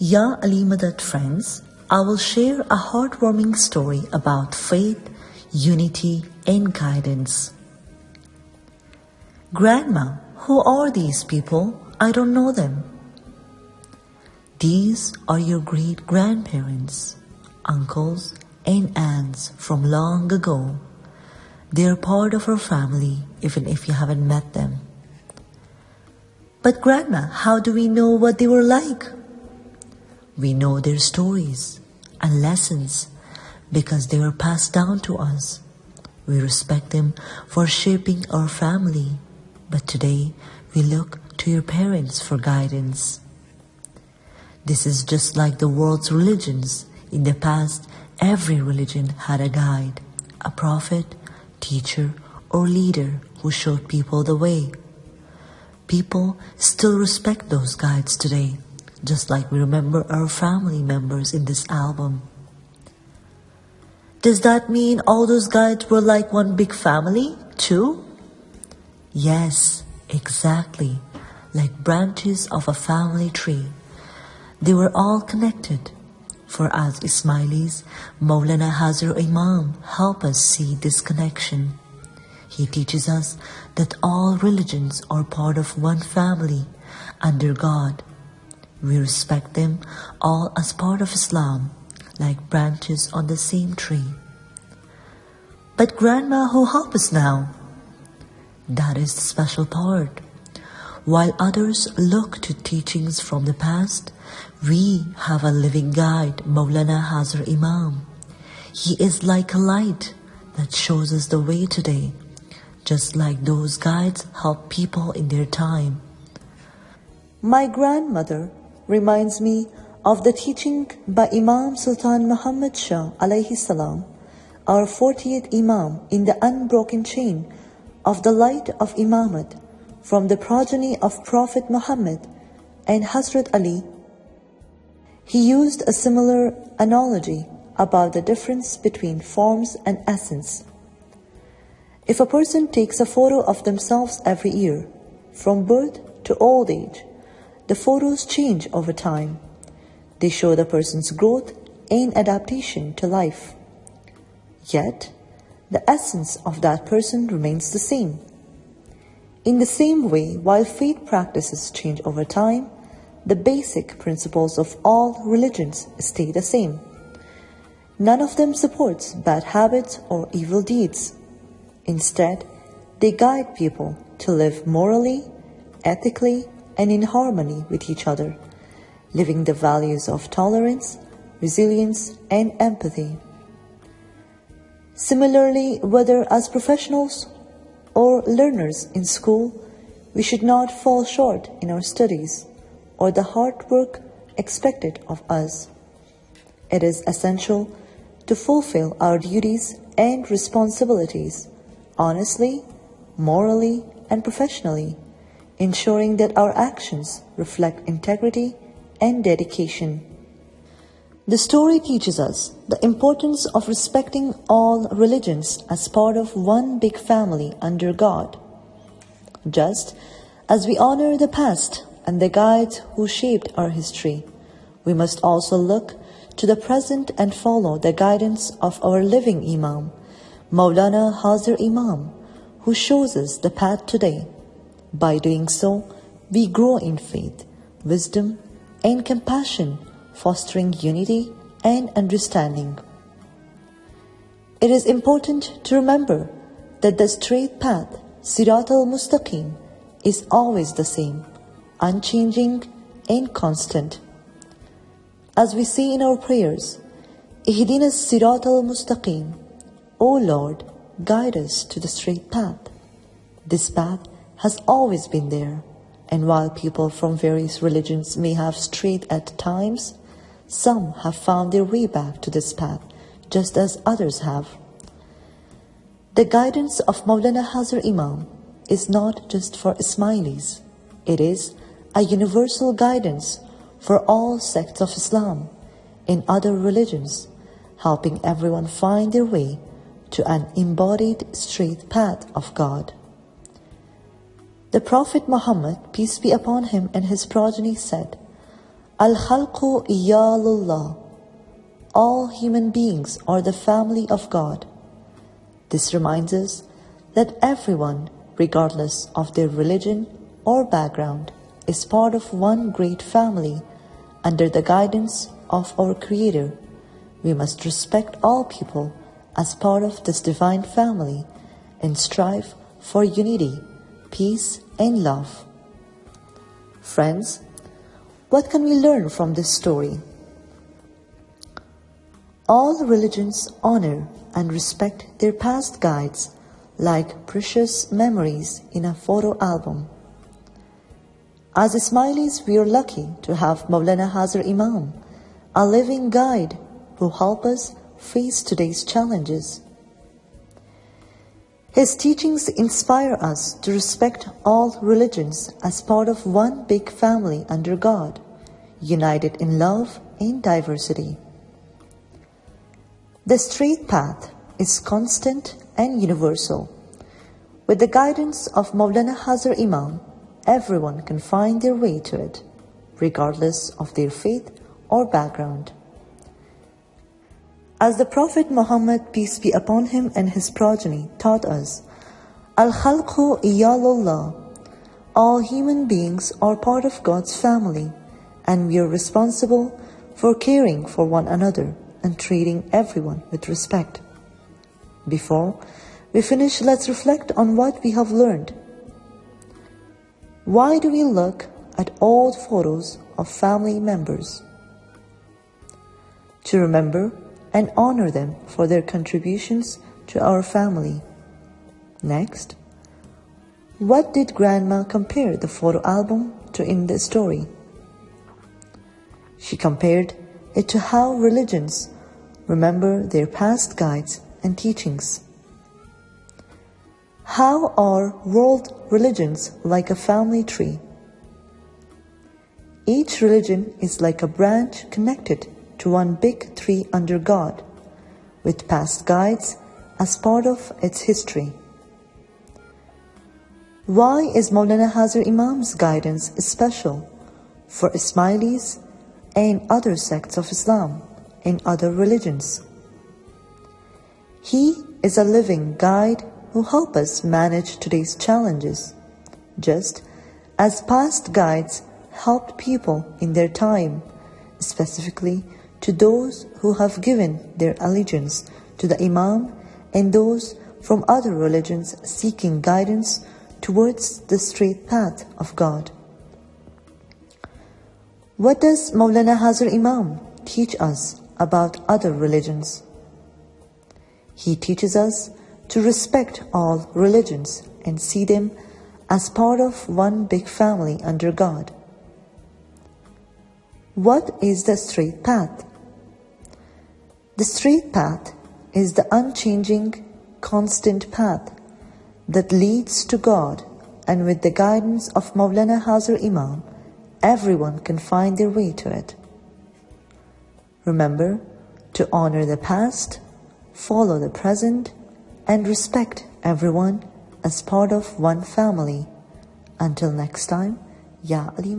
Ya Ali Madad friends, I will share a heartwarming story about faith, unity and guidance. Grandma, who are these people? I don't know them. These are your great-grandparents, uncles and aunts from long ago. They are part of our family even if you haven't met them. But Grandma, how do we know what they were like? We know their stories and lessons because they were passed down to us. We respect them for shaping our family, but today we look to your parents for guidance. This is just like the world's religions. In the past, every religion had a guide, a prophet, teacher, or leader who showed people the way. People still respect those guides today, just like we remember our family members in this album. Does that mean all those guides were like one big family, too? Yes, exactly, like branches of a family tree. They were all connected. For us Ismailis, Mawlana Hazir Imam help us see this connection. He teaches us that all religions are part of one family under God. We respect them all as part of Islam, like branches on the same tree. But Grandma, who help us now? That is the special part. While others look to teachings from the past, we have a living guide, Mawlana Hazir Imam. He is like a light that shows us the way today, just like those guides help people in their time. My grandmother reminds me of the teaching by Imam Sultan Muhammad Shah alayhi salam, our 40th Imam in the unbroken chain of the light of Imamat from the progeny of Prophet Muhammad and Hazrat Ali. He used a similar analogy about the difference between forms and essence. If a person takes a photo of themselves every year, from birth to old age, the photos change over time. They show the person's growth and adaptation to life. Yet, the essence of that person remains the same. In the same way, while faith practices change over time, the basic principles of all religions stay the same. None of them supports bad habits or evil deeds. Instead, they guide people to live morally, ethically, and in harmony with each other, living the values of tolerance, resilience, and empathy. Similarly, whether as professionals or learners in school, we should not fall short in our studies or the hard work expected of us. It is essential to fulfill our duties and responsibilities honestly, morally, and professionally, ensuring that our actions reflect integrity and dedication. The story teaches us the importance of respecting all religions as part of one big family under God. Just as we honor the past and the guides who shaped our history, we must also look to the present and follow the guidance of our living Imam, Mawlana Hazir Imam, who shows us the path today. By doing so, we grow in faith, wisdom, and compassion, fostering unity and understanding. It is important to remember that the straight path, Sirat al-Mustaqeem, is always the same, unchanging and constant. As we say in our prayers, Ihdina Sirat al-Mustaqeem, O Lord, guide us to the straight path. This path has always been there, and while people from various religions may have strayed at times, some have found their way back to this path, just as others have. The guidance of Mawlana Hazir Imam is not just for Ismailis. It is a universal guidance for all sects of Islam and other religions, helping everyone find their way to an embodied straight path of God. The Prophet Muhammad, peace be upon him, and his progeny said, Al-Khalqu Iyalullah. All human beings are the family of God. This reminds us that everyone, regardless of their religion or background, is part of one great family under the guidance of our Creator. We must respect all people as part of this divine family and strive for unity, peace, and love. Friends, what can we learn from this story? All religions honor and respect their past guides like precious memories in a photo album. As Ismailis, we are lucky to have Mawlana Hazir Imam, a living guide who helps us face today's challenges. His teachings inspire us to respect all religions as part of one big family under God, united in love and diversity. The straight path is constant and universal. With the guidance of Mawlana Hazir Imam, everyone can find their way to it, regardless of their faith or background. As the Prophet Muhammad, peace be upon him, and his progeny taught us, Al-Khalqu Iyalullah. All human beings are part of God's family, and we are responsible for caring for one another and treating everyone with respect. Before we finish, let's reflect on what we have learned. Why do we look at old photos of family members? To remember and honor them for their contributions to our family. Next, what did Grandma compare the photo album to in the story? She compared it to how religions remember their past guides and teachings. How are world religions like a family tree? Each religion is like a branch connected to one big tree under God, with past guides as part of its history. Why is Mawlana Hazir Imam's guidance special for Ismailis and other sects of Islam and other religions? He is a living guide who helps us manage today's challenges, just as past guides helped people in their time, specifically to those who have given their allegiance to the Imam and those from other religions seeking guidance towards the straight path of God. What does Mawlana Hazir Imam teach us about other religions? He teaches us to respect all religions and see them as part of one big family under God. What is the straight path? The straight path is the unchanging, constant path that leads to God, and with the guidance of Mawlana Hazir Imam, everyone can find their way to it. Remember to honor the past, follow the present, and respect everyone as part of one family. Until next time, Ya Ali.